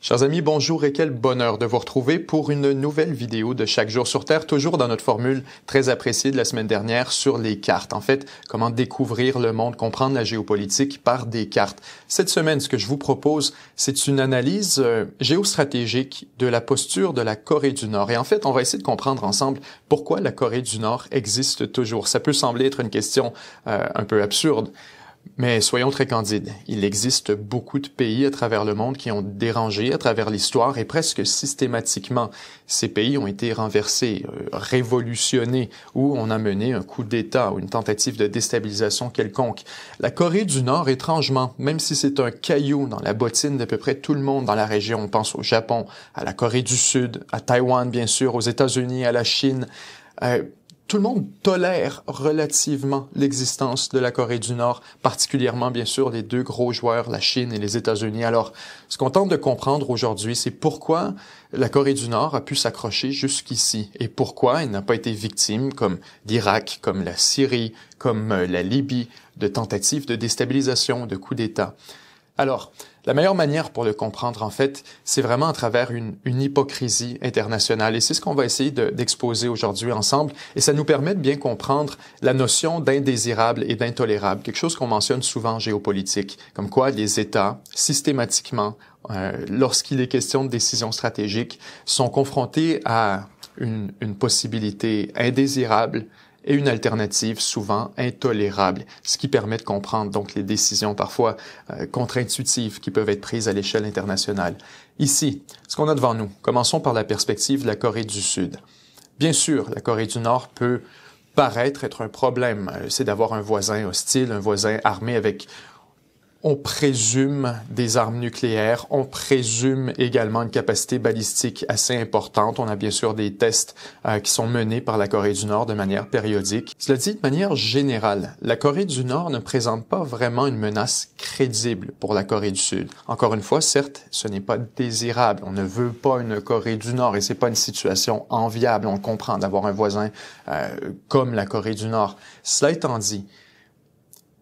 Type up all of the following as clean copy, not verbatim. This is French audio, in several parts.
Chers amis, bonjour et quel bonheur de vous retrouver pour une nouvelle vidéo de Chaque jour sur Terre, toujours dans notre formule très appréciée de la semaine dernière sur les cartes. En fait, comment découvrir le monde, comprendre la géopolitique par des cartes. Cette semaine, ce que je vous propose, c'est une analyse géostratégique de la posture de la Corée du Nord. Et en fait, on va essayer de comprendre ensemble pourquoi la Corée du Nord existe toujours. Ça peut sembler être une question un peu absurde. Mais soyons très candides, il existe beaucoup de pays à travers le monde qui ont dérangé à travers l'histoire et presque systématiquement, ces pays ont été renversés, révolutionnés ou on a mené un coup d'État ou une tentative de déstabilisation quelconque. La Corée du Nord, étrangement, même si c'est un caillou dans la bottine d'à peu près tout le monde dans la région, on pense au Japon, à la Corée du Sud, à Taïwan bien sûr, aux États-Unis, à la Chine, tout le monde tolère relativement l'existence de la Corée du Nord, particulièrement, bien sûr, les deux gros joueurs, la Chine et les États-Unis. Alors, ce qu'on tente de comprendre aujourd'hui, c'est pourquoi la Corée du Nord a pu s'accrocher jusqu'ici et pourquoi elle n'a pas été victime, comme l'Irak, comme la Syrie, comme la Libye, de tentatives de déstabilisation, de coups d'État. Alors, la meilleure manière pour le comprendre, en fait, c'est vraiment à travers une hypocrisie internationale. Et c'est ce qu'on va essayer d'exposer aujourd'hui ensemble. Et ça nous permet de bien comprendre la notion d'indésirable et d'intolérable, quelque chose qu'on mentionne souvent en géopolitique, comme quoi les États, systématiquement, lorsqu'il est question de décisions stratégiques, sont confrontés à une possibilité indésirable et une alternative souvent intolérable, ce qui permet de comprendre donc les décisions parfois contre-intuitives qui peuvent être prises à l'échelle internationale. Ici, ce qu'on a devant nous, commençons par la perspective de la Corée du Sud. Bien sûr, la Corée du Nord peut paraître être un problème, c'est d'avoir un voisin hostile, un voisin armé avec, on présume des armes nucléaires, on présume également une capacité balistique assez importante. On a bien sûr des tests qui sont menés par la Corée du Nord de manière périodique. Cela dit, de manière générale, la Corée du Nord ne présente pas vraiment une menace crédible pour la Corée du Sud. Encore une fois, certes, ce n'est pas désirable. On ne veut pas une Corée du Nord et c'est pas une situation enviable. On le comprend d'avoir un voisin comme la Corée du Nord. Cela étant dit,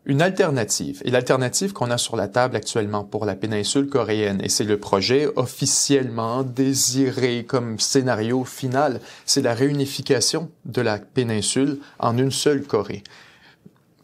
une alternative, et l'alternative qu'on a sur la table actuellement pour la péninsule coréenne, et c'est le projet officiellement désiré comme scénario final, c'est la réunification de la péninsule en une seule Corée.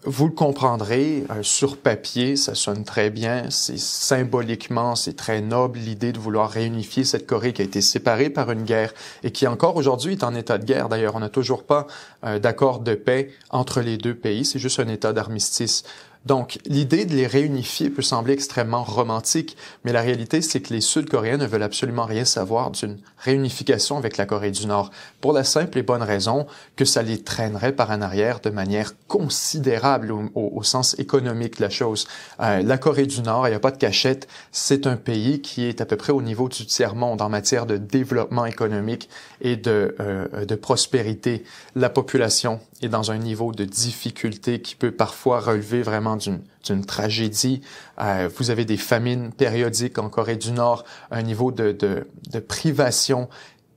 Vous le comprendrez, sur papier, ça sonne très bien, symboliquement, c'est très noble l'idée de vouloir réunifier cette Corée qui a été séparée par une guerre et qui encore aujourd'hui est en état de guerre. D'ailleurs, on n'a toujours pas d'accord de paix entre les deux pays, c'est juste un état d'armistice. Donc, l'idée de les réunifier peut sembler extrêmement romantique, mais la réalité, c'est que les Sud-Coréens ne veulent absolument rien savoir d'une réunification avec la Corée du Nord, pour la simple et bonne raison que ça les traînerait par en arrière de manière considérable au sens économique de la chose. La Corée du Nord, il n'y a pas de cachette, c'est un pays qui est à peu près au niveau du tiers-monde en matière de développement économique et de prospérité. La population est dans un niveau de difficulté qui peut parfois relever vraiment d'une tragédie. Vous avez des famines périodiques en Corée du Nord, un niveau de privation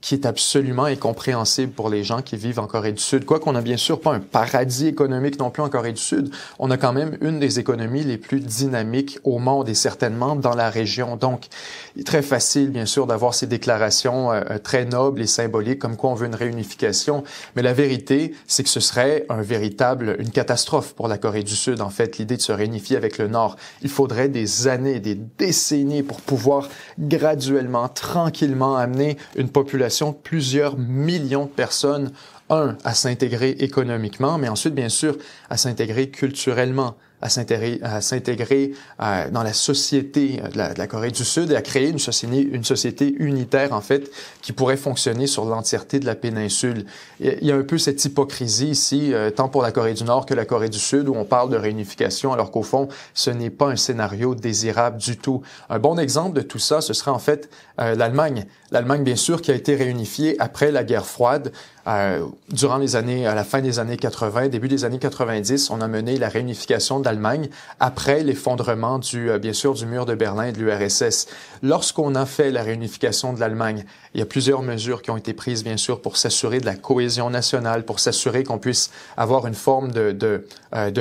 qui est absolument incompréhensible pour les gens qui vivent en Corée du Sud. Quoiqu'on n'a bien sûr pas un paradis économique non plus en Corée du Sud, on a quand même une des économies les plus dynamiques au monde et certainement dans la région. Donc, il est très facile, bien sûr, d'avoir ces déclarations très nobles et symboliques comme quoi on veut une réunification. Mais la vérité, c'est que ce serait une catastrophe pour la Corée du Sud, en fait, l'idée de se réunifier avec le Nord. Il faudrait des années, des décennies pour pouvoir graduellement, tranquillement amener une population de plusieurs millions de personnes, à s'intégrer économiquement, mais ensuite, bien sûr, à s'intégrer culturellement, à s'intégrer dans la société de la Corée du Sud et à créer une société unitaire, en fait, qui pourrait fonctionner sur l'entièreté de la péninsule. Il y a un peu cette hypocrisie ici, tant pour la Corée du Nord que la Corée du Sud, où on parle de réunification, alors qu'au fond, ce n'est pas un scénario désirable du tout. Un bon exemple de tout ça, ce serait en fait l'Allemagne. L'Allemagne, bien sûr, qui a été réunifiée après la guerre froide. À la fin des années 80, début des années 90, on a mené la réunification de l'Allemagne après l'effondrement bien sûr, du mur de Berlin et de l'URSS. Lorsqu'on a fait la réunification de l'Allemagne, il y a plusieurs mesures qui ont été prises, bien sûr, pour s'assurer de la cohésion nationale, pour s'assurer qu'on puisse avoir une forme de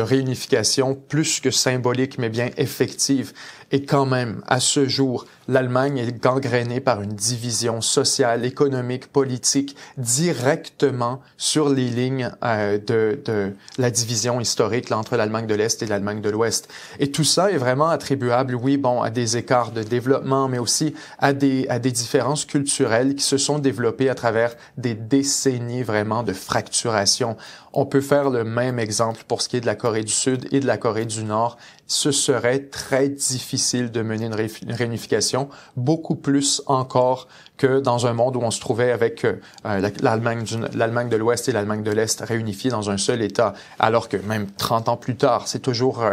réunification plus que symbolique, mais bien effective. Et quand même, à ce jour, l'Allemagne est gangrénée par une division sociale, économique, politique, directement sur les lignes de la division historique là, entre l'Allemagne de l'Est et l'Allemagne de l'Ouest. Et tout ça est vraiment attribuable, oui, bon, à des écarts de développement, mais aussi à des différences culturelles qui se sont développées à travers des décennies vraiment de fracturation. On peut faire le même exemple pour ce qui est de la Corée du Sud et de la Corée du Nord. Ce serait très difficile de mener une réunification, beaucoup plus encore que dans un monde où on se trouvait avec l'Allemagne de l'Ouest et l'Allemagne de l'Est réunifiées dans un seul État, alors que même 30 ans plus tard, c'est toujours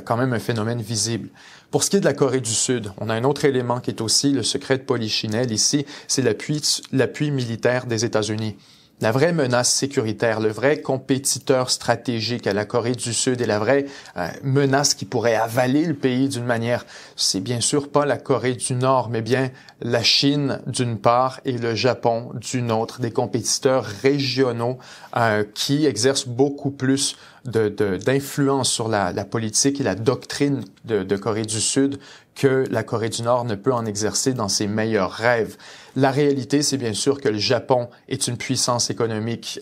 quand même un phénomène visible. Pour ce qui est de la Corée du Sud, on a un autre élément qui est aussi le secret de Polichinelle ici, c'est l'appui militaire des États-Unis. La vraie menace sécuritaire, le vrai compétiteur stratégique à la Corée du Sud et la vraie menace qui pourrait avaler le pays d'une manière, c'est bien sûr pas la Corée du Nord, mais bien la Chine d'une part et le Japon d'une autre, des compétiteurs régionaux qui exercent beaucoup plus d'influence sur la politique et la doctrine de Corée du Sud que la Corée du Nord ne peut en exercer dans ses meilleurs rêves. La réalité, c'est bien sûr que le Japon est une puissance économique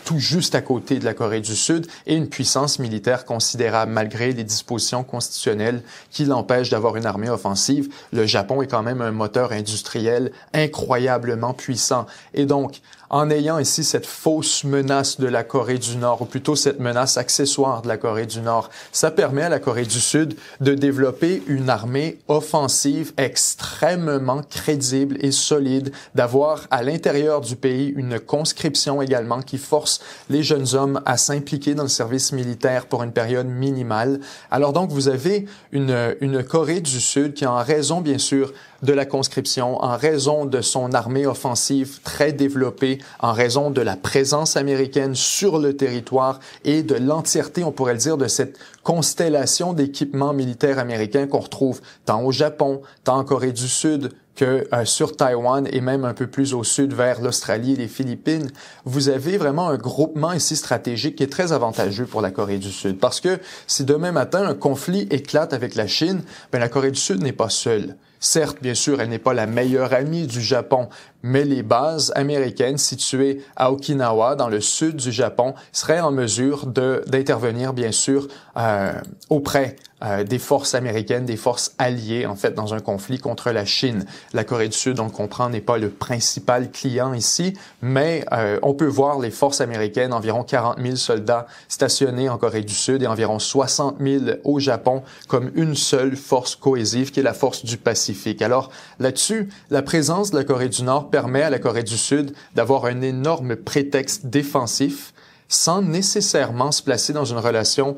tout juste à côté de la Corée du Sud et une puissance militaire considérable malgré les dispositions constitutionnelles qui l'empêchent d'avoir une armée offensive. Le Japon est quand même un moteur industriel incroyablement puissant. Et donc, en ayant ici cette fausse menace de la Corée du Nord, ou plutôt cette menace accessoire de la Corée du Nord, ça permet à la Corée du Sud de développer une armée offensive extrêmement crédible et solide, d'avoir à l'intérieur du pays une conscription également qui force les jeunes hommes à s'impliquer dans le service militaire pour une période minimale. Alors donc, vous avez une Corée du Sud qui, en raison bien sûr de la conscription, en raison de son armée offensive très développée, en raison de la présence américaine sur le territoire et de l'entièreté, on pourrait le dire, de cette constellation d'équipements militaires américains qu'on retrouve tant au Japon, tant en Corée du Sud, que sur Taïwan et même un peu plus au sud vers l'Australie et les Philippines, vous avez vraiment un groupement ici stratégique qui est très avantageux pour la Corée du Sud. Parce que si demain matin un conflit éclate avec la Chine, ben la Corée du Sud n'est pas seule. Certes, bien sûr, elle n'est pas la meilleure amie du Japon, mais les bases américaines situées à Okinawa, dans le sud du Japon, seraient en mesure d'intervenir, bien sûr, auprès des forces américaines, des forces alliées, en fait, dans un conflit contre la Chine. La Corée du Sud, on le comprend, n'est pas le principal client ici, mais on peut voir les forces américaines, environ 40 000 soldats stationnés en Corée du Sud et environ 60 000 au Japon, comme une seule force cohésive, qui est la force du Pacifique. Alors, là-dessus, la présence de la Corée du Nord permet à la Corée du Sud d'avoir un énorme prétexte défensif sans nécessairement se placer dans une relation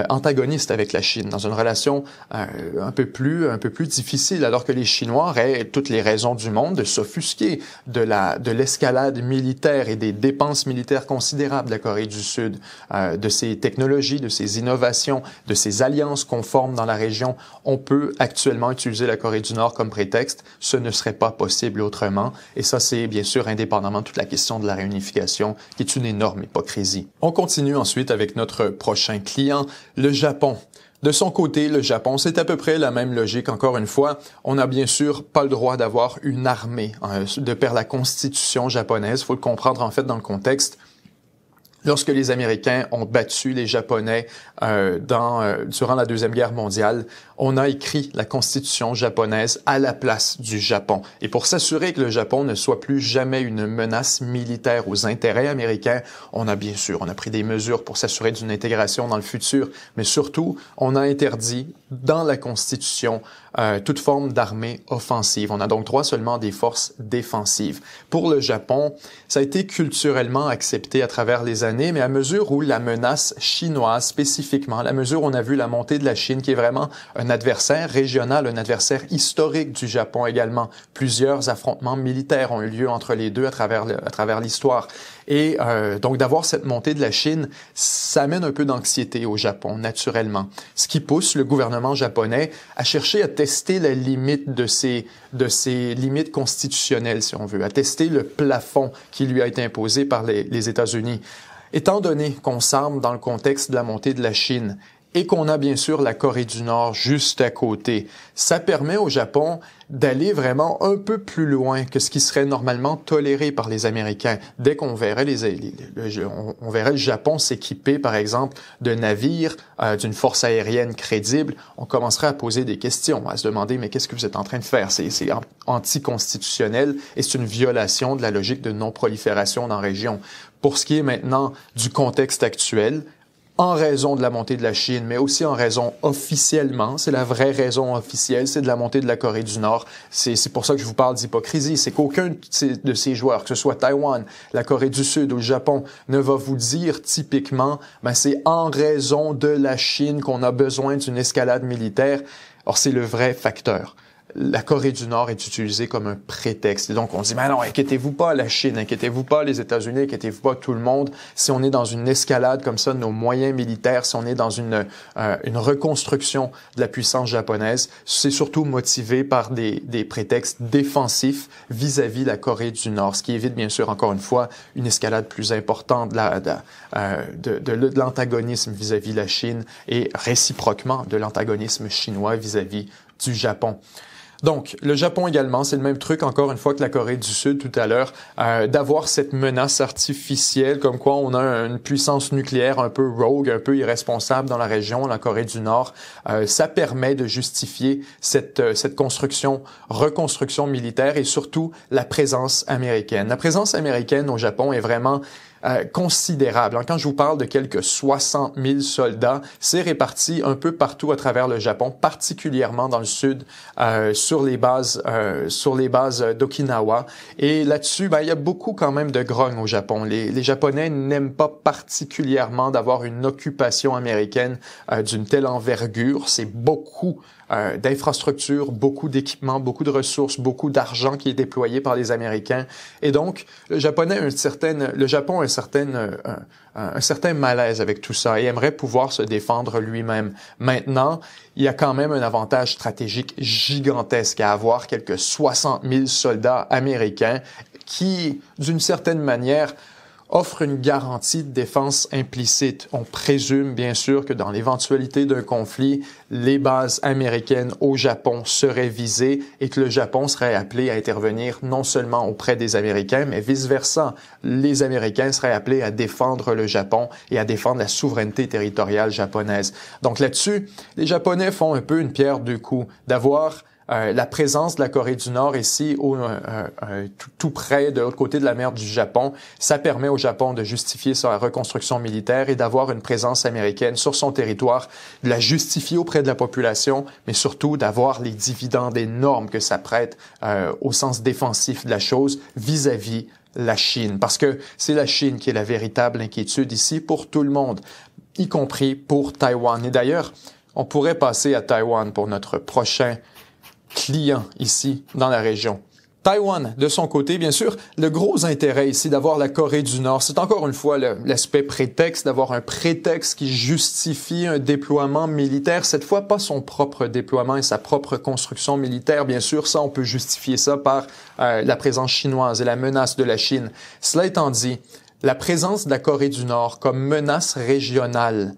antagoniste avec la Chine, dans une relation un peu plus difficile, alors que les Chinois auraient toutes les raisons du monde de s'offusquer de l'escalade militaire et des dépenses militaires considérables de la Corée du Sud, de ses technologies, de ses innovations, de ses alliances conformes dans la région. On peut actuellement utiliser la Corée du Nord comme prétexte. Ce ne serait pas possible autrement. Et ça, c'est bien sûr indépendamment de toute la question de la réunification, qui est une énorme hypocrisie. On continue ensuite avec notre prochain client, le Japon. De son côté, le Japon, c'est à peu près la même logique. Encore une fois, on n'a bien sûr pas le droit d'avoir une armée de par la constitution japonaise. Il faut le comprendre en fait dans le contexte. Lorsque les Américains ont battu les Japonais durant la Deuxième Guerre mondiale, on a écrit la Constitution japonaise à la place du Japon. Et pour s'assurer que le Japon ne soit plus jamais une menace militaire aux intérêts américains, on a pris des mesures pour s'assurer d'une intégration dans le futur, mais surtout, on a interdit dans la Constitution toute forme d'armée offensive. On a donc droit seulement des forces défensives. Pour le Japon, ça a été culturellement accepté à travers les années, mais à mesure où la menace chinoise spécifiquement, à la mesure où on a vu la montée de la Chine, qui est vraiment un adversaire régional, un adversaire historique du Japon également. Plusieurs affrontements militaires ont eu lieu entre les deux à travers l'histoire. Et donc d'avoir cette montée de la Chine, ça amène un peu d'anxiété au Japon, naturellement. Ce qui pousse le gouvernement japonais à chercher à tester la limite de ses limites constitutionnelles, si on veut, à tester le plafond qui lui a été imposé par les États-Unis. Étant donné qu'on semble dans le contexte de la montée de la Chine, et qu'on a bien sûr la Corée du Nord juste à côté. Ça permet au Japon d'aller vraiment un peu plus loin que ce qui serait normalement toléré par les Américains. Dès qu'on verrait on verrait le Japon s'équiper, par exemple, de navires, d'une force aérienne crédible, on commencerait à poser des questions, à se demander, mais qu'est-ce que vous êtes en train de faire? C'est anticonstitutionnel et c'est une violation de la logique de non-prolifération dans la région. Pour ce qui est maintenant du contexte actuel, en raison de la montée de la Chine, mais aussi en raison officiellement, c'est la vraie raison officielle, c'est de la montée de la Corée du Nord. C'est pour ça que je vous parle d'hypocrisie. C'est qu'aucun de ces joueurs, que ce soit Taïwan, la Corée du Sud ou le Japon, ne va vous dire typiquement, c'est en raison de la Chine qu'on a besoin d'une escalade militaire. Or, c'est le vrai facteur. La Corée du Nord est utilisée comme un prétexte. Et donc, on dit, mais non, inquiétez-vous pas la Chine, inquiétez-vous pas les États-Unis, inquiétez-vous pas tout le monde. Si on est dans une escalade comme ça de nos moyens militaires, si on est dans une reconstruction de la puissance japonaise, c'est surtout motivé par des prétextes défensifs vis-à-vis la Corée du Nord, ce qui évite, bien sûr, encore une fois, une escalade plus importante de l'antagonisme vis-à-vis la Chine et réciproquement de l'antagonisme chinois vis-à-vis du Japon. Donc, le Japon également, c'est le même truc encore une fois que la Corée du Sud tout à l'heure, d'avoir cette menace artificielle comme quoi on a une puissance nucléaire un peu rogue, un peu irresponsable dans la région, la Corée du Nord. Ça permet de justifier cette reconstruction militaire et surtout la présence américaine. La présence américaine au Japon est vraiment considérable. Quand je vous parle de quelques 60 000 soldats, c'est réparti un peu partout à travers le Japon, particulièrement dans le sud, sur les bases d'Okinawa. Et là-dessus, il y a beaucoup quand même de grogne au Japon. Les Japonais n'aiment pas particulièrement d'avoir une occupation américaine d'une telle envergure. C'est beaucoup d'infrastructures, beaucoup d'équipements, beaucoup de ressources, beaucoup d'argent qui est déployé par les Américains. Et donc, le Japon a un certain malaise avec tout ça et aimerait pouvoir se défendre lui-même. Maintenant, il y a quand même un avantage stratégique gigantesque à avoir quelques 60 000 soldats américains qui, d'une certaine manière, offre une garantie de défense implicite. On présume bien sûr que dans l'éventualité d'un conflit, les bases américaines au Japon seraient visées et que le Japon serait appelé à intervenir non seulement auprès des Américains, mais vice-versa. Les Américains seraient appelés à défendre le Japon et à défendre la souveraineté territoriale japonaise. Donc là-dessus, les Japonais font un peu une pierre deux coups, d'avoir la présence de la Corée du Nord ici, tout près de l'autre côté de la mer du Japon, ça permet au Japon de justifier sa reconstruction militaire et d'avoir une présence américaine sur son territoire, de la justifier auprès de la population, mais surtout d'avoir les dividendes énormes que ça prête au sens défensif de la chose vis-à-vis la Chine. Parce que c'est la Chine qui est la véritable inquiétude ici pour tout le monde, y compris pour Taïwan. Et d'ailleurs, on pourrait passer à Taïwan pour notre prochain client ici dans la région. Taïwan, de son côté, bien sûr, le gros intérêt ici d'avoir la Corée du Nord, c'est encore une fois l'aspect prétexte, d'avoir un prétexte qui justifie un déploiement militaire, cette fois pas son propre déploiement et sa propre construction militaire, bien sûr, ça on peut justifier ça par la présence chinoise et la menace de la Chine. Cela étant dit, la présence de la Corée du Nord comme menace régionale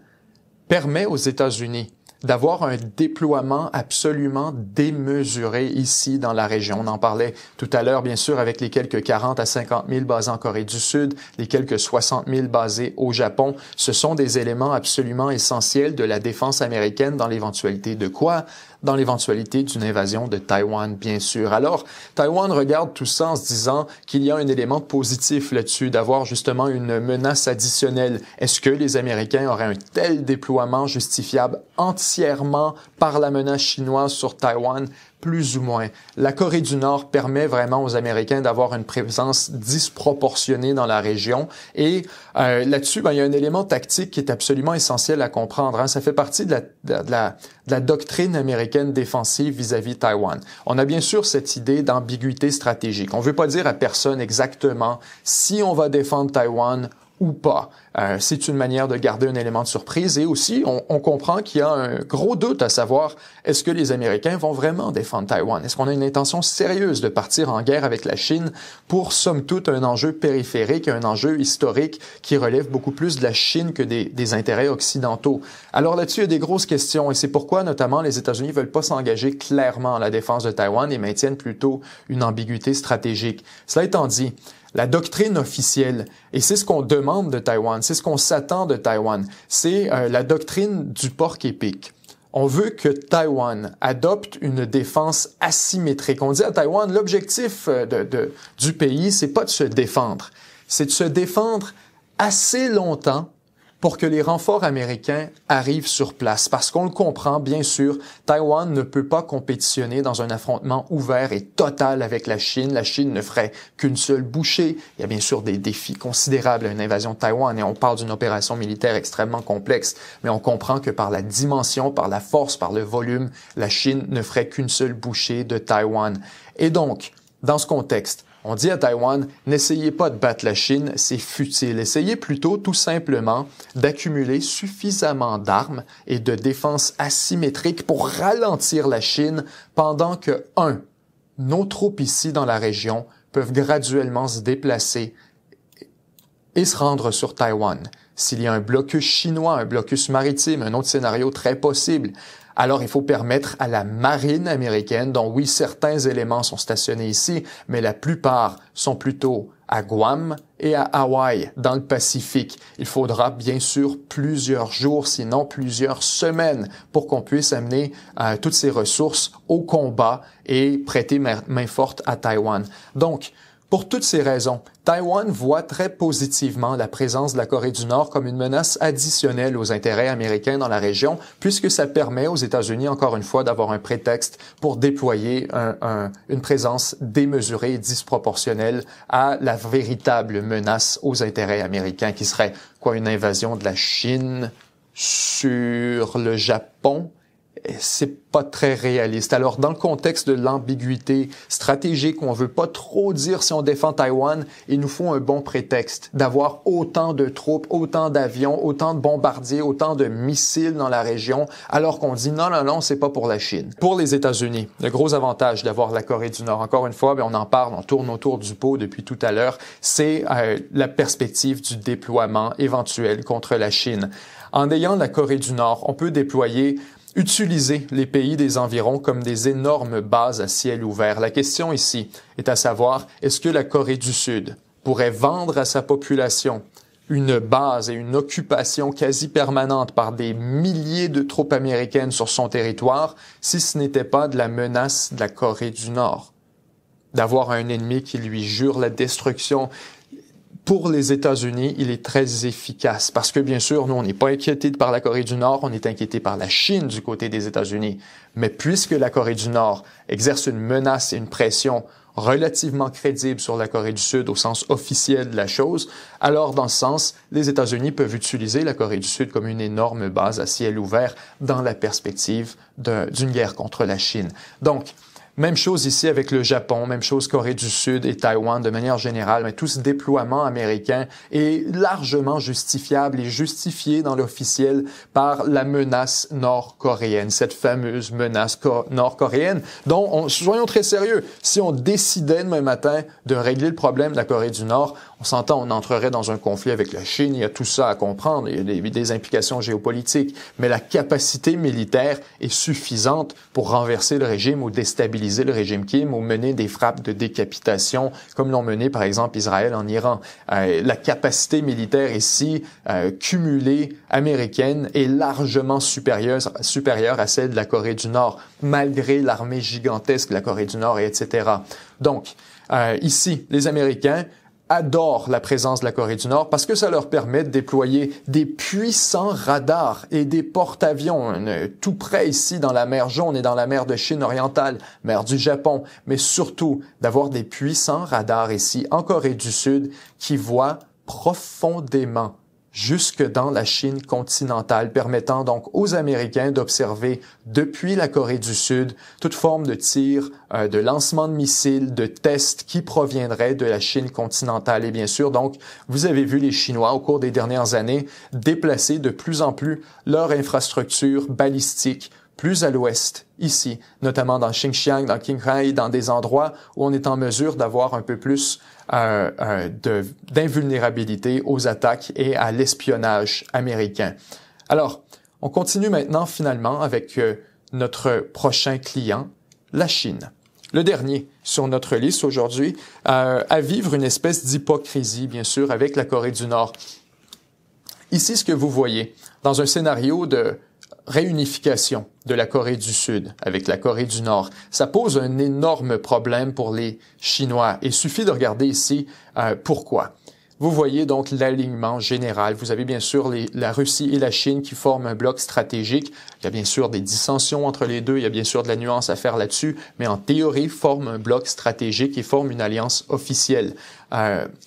permet aux États-Unis d'avoir un déploiement absolument démesuré ici dans la région. On en parlait tout à l'heure, bien sûr, avec les quelques 40 à 50 000 basés en Corée du Sud, les quelques 60 000 basés au Japon. Ce sont des éléments absolument essentiels de la défense américaine dans l'éventualité de quoi? Dans l'éventualité d'une invasion de Taïwan, bien sûr. Alors, Taïwan regarde tout ça en se disant qu'il y a un élément positif là-dessus, d'avoir justement une menace additionnelle. Est-ce que les Américains auraient un tel déploiement justifiable entièrement par la menace chinoise sur Taïwan? Plus ou moins. La Corée du Nord permet vraiment aux Américains d'avoir une présence disproportionnée dans la région. Et là-dessus, il y a un élément tactique qui est absolument essentiel à comprendre. Ça fait partie de la doctrine américaine défensive vis-à-vis Taïwan. On a bien sûr cette idée d'ambiguïté stratégique. On ne veut pas dire à personne exactement si on va défendre Taïwan ou pas. c'est une manière de garder un élément de surprise. Et aussi, on comprend qu'il y a un gros doute à savoir, est-ce que les Américains vont vraiment défendre Taïwan? Est-ce qu'on a une intention sérieuse de partir en guerre avec la Chine pour, somme toute, un enjeu périphérique, un enjeu historique qui relève beaucoup plus de la Chine que des intérêts occidentaux? Alors là-dessus, il y a des grosses questions et c'est pourquoi, notamment, les États-Unis ne veulent pas s'engager clairement à la défense de Taïwan et maintiennent plutôt une ambiguïté stratégique. Cela étant dit, la doctrine officielle, et c'est ce qu'on demande de Taïwan, c'est ce qu'on s'attend de Taïwan, c'est la doctrine du porc épic. On veut que Taïwan adopte une défense asymétrique. On dit à Taïwan, l'objectif du pays, c'est pas de se défendre, c'est de se défendre assez longtemps pour que les renforts américains arrivent sur place. Parce qu'on le comprend, bien sûr, Taïwan ne peut pas compétitionner dans un affrontement ouvert et total avec la Chine. La Chine ne ferait qu'une seule bouchée. Il y a bien sûr des défis considérables à une invasion de Taïwan et on parle d'une opération militaire extrêmement complexe. Mais on comprend que par la dimension, par la force, par le volume, la Chine ne ferait qu'une seule bouchée de Taïwan. Et donc, dans ce contexte, on dit à Taïwan, n'essayez pas de battre la Chine, c'est futile. Essayez plutôt tout simplement d'accumuler suffisamment d'armes et de défense asymétriques pour ralentir la Chine pendant que, nos troupes ici dans la région peuvent graduellement se déplacer et se rendre sur Taïwan. S'il y a un blocus chinois, un blocus maritime, un autre scénario très possible, alors il faut permettre à la marine américaine, dont oui, certains éléments sont stationnés ici, mais la plupart sont plutôt à Guam et à Hawaï, dans le Pacifique. Il faudra bien sûr plusieurs jours, sinon plusieurs semaines, pour qu'on puisse amener toutes ces ressources au combat et prêter main forte à Taïwan. Donc, pour toutes ces raisons, Taïwan voit très positivement la présence de la Corée du Nord comme une menace additionnelle aux intérêts américains dans la région, puisque ça permet aux États-Unis, encore une fois, d'avoir un prétexte pour déployer une présence démesurée et disproportionnelle à la véritable menace aux intérêts américains, qui serait une invasion de la Chine sur le Japon? C'est pas très réaliste. Alors, dans le contexte de l'ambiguïté stratégique, où on veut pas trop dire si on défend Taïwan, il nous faut un bon prétexte d'avoir autant de troupes, autant d'avions, autant de bombardiers, autant de missiles dans la région, alors qu'on dit non, c'est pas pour la Chine. Pour les États-Unis, le gros avantage d'avoir la Corée du Nord, encore une fois, on en parle, on tourne autour du pot depuis tout à l'heure, c'est la perspective du déploiement éventuel contre la Chine. En ayant la Corée du Nord, on peut utiliser les pays des environs comme des énormes bases à ciel ouvert. La question ici est à savoir, est-ce que la Corée du Sud pourrait vendre à sa population une base et une occupation quasi permanente par des milliers de troupes américaines sur son territoire si ce n'était pas de la menace de la Corée du Nord? D'avoir un ennemi qui lui jure la destruction. Pour les États-Unis, il est très efficace parce que, bien sûr, nous, on n'est pas inquiétés par la Corée du Nord, on est inquiétés par la Chine du côté des États-Unis. Mais puisque la Corée du Nord exerce une menace et une pression relativement crédible sur la Corée du Sud au sens officiel de la chose, alors, dans ce sens, les États-Unis peuvent utiliser la Corée du Sud comme une énorme base à ciel ouvert dans la perspective d'une guerre contre la Chine. Donc, même chose ici avec le Japon, même chose Corée du Sud et Taïwan de manière générale, mais tout ce déploiement américain est largement justifiable et justifié dans l'officiel par la menace nord-coréenne, cette fameuse menace nord-coréenne dont, soyons très sérieux, si on décidait demain matin de régler le problème de la Corée du Nord, on s'entend, on entrerait dans un conflit avec la Chine, il y a tout ça à comprendre, il y a des implications géopolitiques, mais la capacité militaire est suffisante pour renverser le régime ou déstabiliser le régime Kim ou mener des frappes de décapitation comme l'ont mené par exemple Israël en Iran. La capacité militaire ici cumulée américaine est largement supérieure à celle de la Corée du Nord, malgré l'armée gigantesque de la Corée du Nord, et etc. Donc, ici, les Américains adorent la présence de la Corée du Nord parce que ça leur permet de déployer des puissants radars et des porte-avions tout près ici dans la mer Jaune et dans la mer de Chine orientale, mer du Japon, mais surtout d'avoir des puissants radars ici en Corée du Sud qui voient profondément, jusque dans la Chine continentale, permettant donc aux Américains d'observer depuis la Corée du Sud toute forme de tir, de lancement de missiles, de tests qui proviendraient de la Chine continentale. Et bien sûr, donc, vous avez vu les Chinois au cours des dernières années déplacer de plus en plus leur infrastructure balistique plus à l'ouest, ici, notamment dans Xinjiang, dans Qinghai, dans des endroits où on est en mesure d'avoir un peu plus d'invulnérabilité aux attaques et à l'espionnage américain. Alors, on continue maintenant finalement avec notre prochain client, la Chine. Le dernier sur notre liste aujourd'hui, à vivre une espèce d'hypocrisie, bien sûr, avec la Corée du Nord. Ici, ce que vous voyez, dans un scénario de réunification de la Corée du Sud avec la Corée du Nord, ça pose un énorme problème pour les Chinois. Il suffit de regarder ici pourquoi. Vous voyez donc l'alignement général. Vous avez bien sûr la Russie et la Chine qui forment un bloc stratégique. Il y a bien sûr des dissensions entre les deux, il y a bien sûr de la nuance à faire là-dessus, mais en théorie, forment un bloc stratégique et forment une alliance officielle.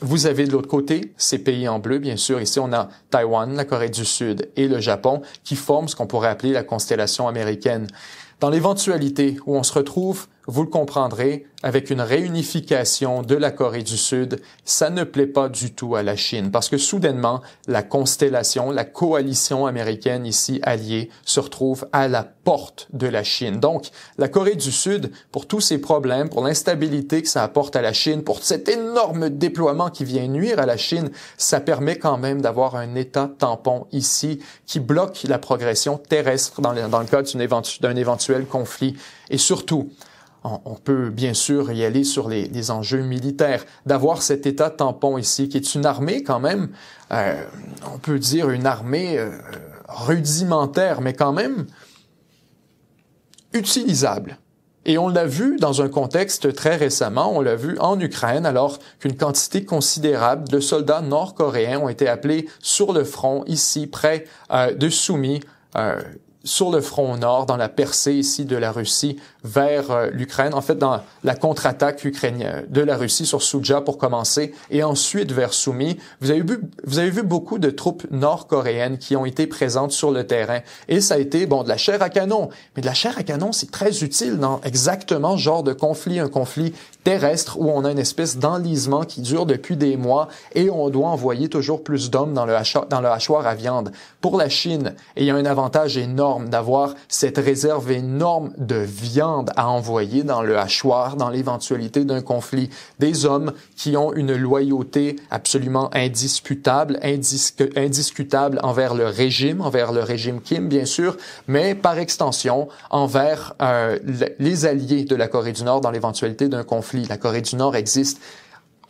Vous avez de l'autre côté ces pays en bleu, bien sûr. Ici, on a Taïwan, la Corée du Sud et le Japon qui forment ce qu'on pourrait appeler la constellation américaine. Dans l'éventualité où on se retrouve, vous le comprendrez, avec une réunification de la Corée du Sud, ça ne plaît pas du tout à la Chine parce que soudainement, la constellation, la coalition américaine ici alliée se retrouve à la porte de la Chine. Donc, la Corée du Sud, pour tous ces problèmes, pour l'instabilité que ça apporte à la Chine, pour cet énorme déploiement qui vient nuire à la Chine, ça permet quand même d'avoir un État tampon ici qui bloque la progression terrestre dans le cas d'un éventuel conflit. Et surtout, on peut bien sûr y aller sur les enjeux militaires, d'avoir cet État tampon ici, qui est une armée quand même, on peut dire une armée rudimentaire, mais quand même utilisable. Et on l'a vu dans un contexte très récemment, on l'a vu en Ukraine, alors qu'une quantité considérable de soldats nord-coréens ont été appelés sur le front, ici, près de Sumy, sur le front nord, dans la percée ici de la Russie vers l'Ukraine, en fait dans la contre-attaque ukrainienne de la Russie sur Souja pour commencer, et ensuite vers Sumy. Vous avez vu beaucoup de troupes nord-coréennes qui ont été présentes sur le terrain, et ça a été, bon, de la chair à canon, mais de la chair à canon, c'est très utile dans exactement ce genre de conflit, un conflit terrestre où on a une espèce d'enlisement qui dure depuis des mois, et on doit envoyer toujours plus d'hommes dans le hachoir à viande. Pour la Chine, et il y a un avantage énorme d'avoir cette réserve énorme de viande à envoyer dans le hachoir, dans l'éventualité d'un conflit. Des hommes qui ont une loyauté absolument indiscutable envers le régime Kim, bien sûr, mais par extension envers les alliés de la Corée du Nord dans l'éventualité d'un conflit. La Corée du Nord existe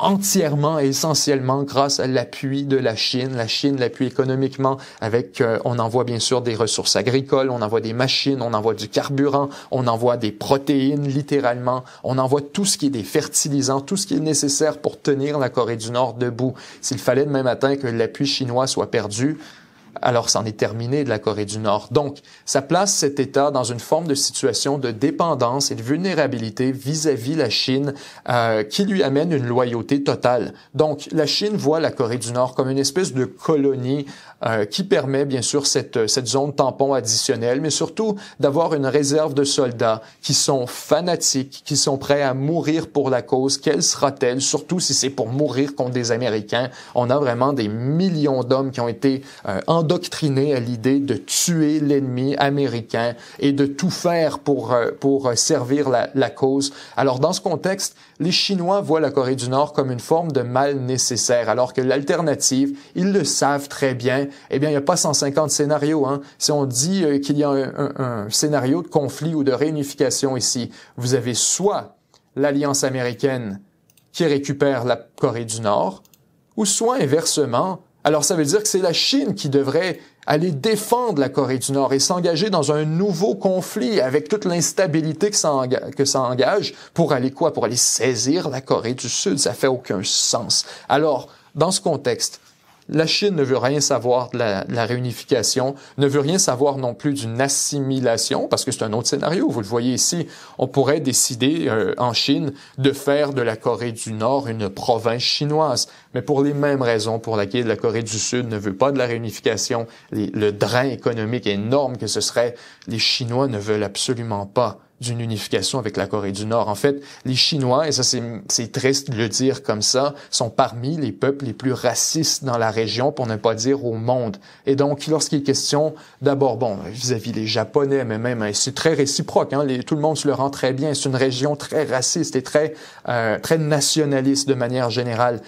entièrement et essentiellement grâce à l'appui de la Chine. La Chine l'appuie économiquement avec, on envoie bien sûr des ressources agricoles, on envoie des machines, on envoie du carburant, on envoie des protéines littéralement, on envoie tout ce qui est des fertilisants, tout ce qui est nécessaire pour tenir la Corée du Nord debout. S'il fallait demain matin que l'appui chinois soit perdu, alors c'en est terminé de la Corée du Nord. Donc, ça place cet État dans une forme de situation de dépendance et de vulnérabilité vis-à-vis la Chine qui lui amène une loyauté totale. Donc, la Chine voit la Corée du Nord comme une espèce de colonie qui permet bien sûr cette zone tampon additionnelle, mais surtout d'avoir une réserve de soldats qui sont fanatiques, qui sont prêts à mourir pour la cause. Quelle sera-t-elle? Surtout si c'est pour mourir contre des Américains. On a vraiment des millions d'hommes qui ont été endoctrinés à l'idée de tuer l'ennemi américain et de tout faire pour servir la cause. Alors dans ce contexte, les Chinois voient la Corée du Nord comme une forme de mal nécessaire, alors que l'alternative, ils le savent très bien, eh bien, il n'y a pas 150 scénarios. Hein. Si on dit qu'il y a un scénario de conflit ou de réunification ici, vous avez soit l'Alliance américaine qui récupère la Corée du Nord, ou soit inversement. Alors, ça veut dire que c'est la Chine qui devrait aller défendre la Corée du Nord et s'engager dans un nouveau conflit avec toute l'instabilité que ça engage pour aller quoi? Pour aller saisir la Corée du Sud. Ça fait aucun sens. Alors, dans ce contexte, La Chine ne veut rien savoir de la réunification, ne veut rien savoir non plus d'une assimilation, parce que c'est un autre scénario. Vous le voyez ici, on pourrait décider en Chine de faire de la Corée du Nord une province chinoise. Mais pour les mêmes raisons pour lesquelles la Corée du Sud ne veut pas de la réunification, le drain économique énorme que ce serait, les Chinois ne veulent absolument pas d'une unification avec la Corée du Nord. En fait, les Chinois, et ça c'est triste de le dire comme ça, sont parmi les peuples les plus racistes dans la région, pour ne pas dire au monde. Et donc, lorsqu'il est question, d'abord, vis-à-vis des Japonais, mais même, c'est très réciproque, hein, tout le monde se le rend très bien, c'est une région très raciste et très nationaliste de manière générale.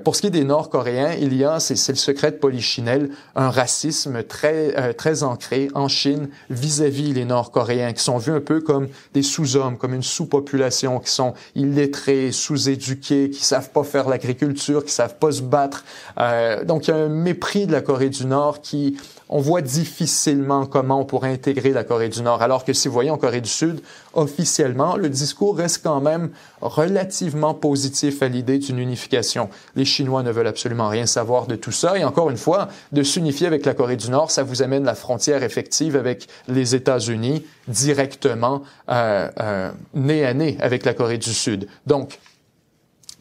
Pour ce qui est des Nord-Coréens, c'est le secret de Polichinelle, un racisme très ancré en Chine vis-à-vis les Nord-Coréens, qui sont vus un peu comme des sous-hommes, comme une sous-population, qui sont illettrés, sous-éduqués, qui savent pas faire l'agriculture, qui savent pas se battre. Donc, il y a un mépris de la Corée du Nord on voit difficilement comment on pourrait intégrer la Corée du Nord, alors que si vous voyez en Corée du Sud, officiellement, le discours reste quand même relativement positif à l'idée d'une unification. Les Chinois ne veulent absolument rien savoir de tout ça, et encore une fois, de s'unifier avec la Corée du Nord, ça vous amène la frontière effective avec les États-Unis directement nez à nez avec la Corée du Sud. Donc,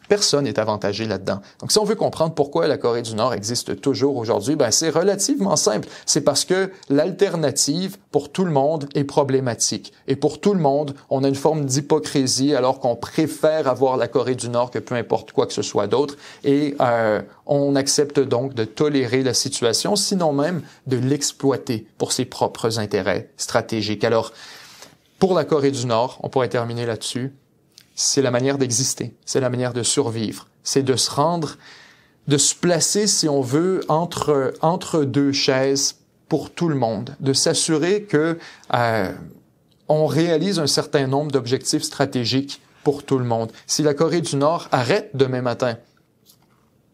personne n'est avantagé là-dedans. Donc, si on veut comprendre pourquoi la Corée du Nord existe toujours aujourd'hui, c'est relativement simple. C'est parce que l'alternative pour tout le monde est problématique. Et pour tout le monde, on a une forme d'hypocrisie alors qu'on préfère avoir la Corée du Nord que peu importe quoi que ce soit d'autre. Et on accepte donc de tolérer la situation, sinon même de l'exploiter pour ses propres intérêts stratégiques. Alors, pour la Corée du Nord, on pourrait terminer là-dessus, c'est la manière d'exister, c'est la manière de survivre, c'est de se placer, si on veut, entre deux chaises pour tout le monde, de s'assurer que on réalise un certain nombre d'objectifs stratégiques pour tout le monde. Si la Corée du Nord arrête demain matin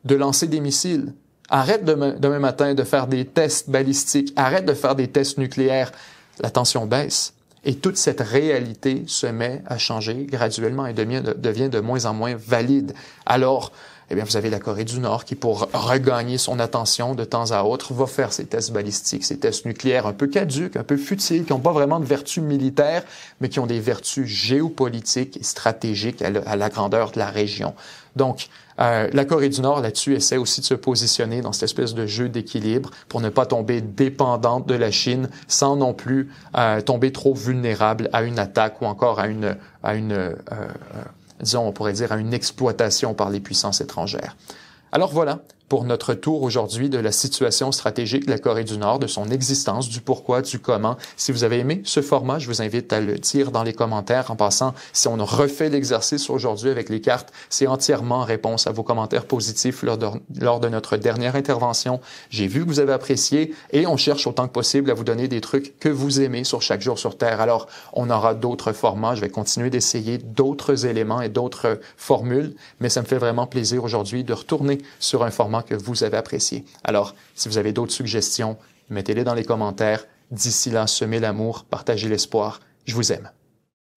de lancer des missiles, arrête demain matin de faire des tests balistiques, arrête de faire des tests nucléaires, la tension baisse. Et toute cette réalité se met à changer graduellement et devient de moins en moins valide. Alors, vous avez la Corée du Nord qui, pour regagner son attention de temps à autre, va faire ses tests balistiques, ses tests nucléaires un peu caducs, un peu futiles, qui n'ont pas vraiment de vertus militaires, mais qui ont des vertus géopolitiques et stratégiques à la grandeur de la région. Donc, la Corée du Nord, là-dessus, essaie aussi de se positionner dans cette espèce de jeu d'équilibre pour ne pas tomber dépendante de la Chine sans non plus tomber trop vulnérable à une attaque ou encore disons, on pourrait dire, à une exploitation par les puissances étrangères. Alors voilà pour notre tour aujourd'hui de la situation stratégique de la Corée du Nord, de son existence, du pourquoi, du comment. Si vous avez aimé ce format, je vous invite à le dire dans les commentaires. En passant, si on refait l'exercice aujourd'hui avec les cartes, c'est entièrement en réponse à vos commentaires positifs lors de notre dernière intervention. J'ai vu que vous avez apprécié et on cherche autant que possible à vous donner des trucs que vous aimez sur chaque jour sur Terre. Alors, on aura d'autres formats. Je vais continuer d'essayer d'autres éléments et d'autres formules, mais ça me fait vraiment plaisir aujourd'hui de retourner sur un format que vous avez apprécié. Alors, si vous avez d'autres suggestions, mettez-les dans les commentaires. D'ici là, semez l'amour, partagez l'espoir. Je vous aime.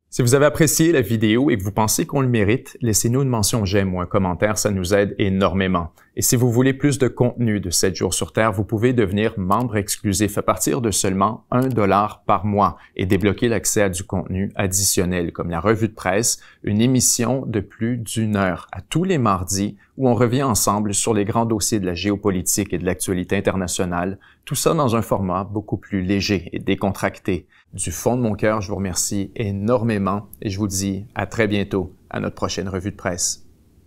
Si vous avez apprécié la vidéo et que vous pensez qu'on le mérite, laissez-nous une mention j'aime ou un commentaire, ça nous aide énormément. Et si vous voulez plus de contenu de 7 jours sur Terre, vous pouvez devenir membre exclusif à partir de seulement $1 par mois et débloquer l'accès à du contenu additionnel comme la revue de presse, une émission de plus d'1 heure à tous les mardis où on revient ensemble sur les grands dossiers de la géopolitique et de l'actualité internationale, tout ça dans un format beaucoup plus léger et décontracté. Du fond de mon cœur, je vous remercie énormément et je vous dis à très bientôt à notre prochaine revue de presse.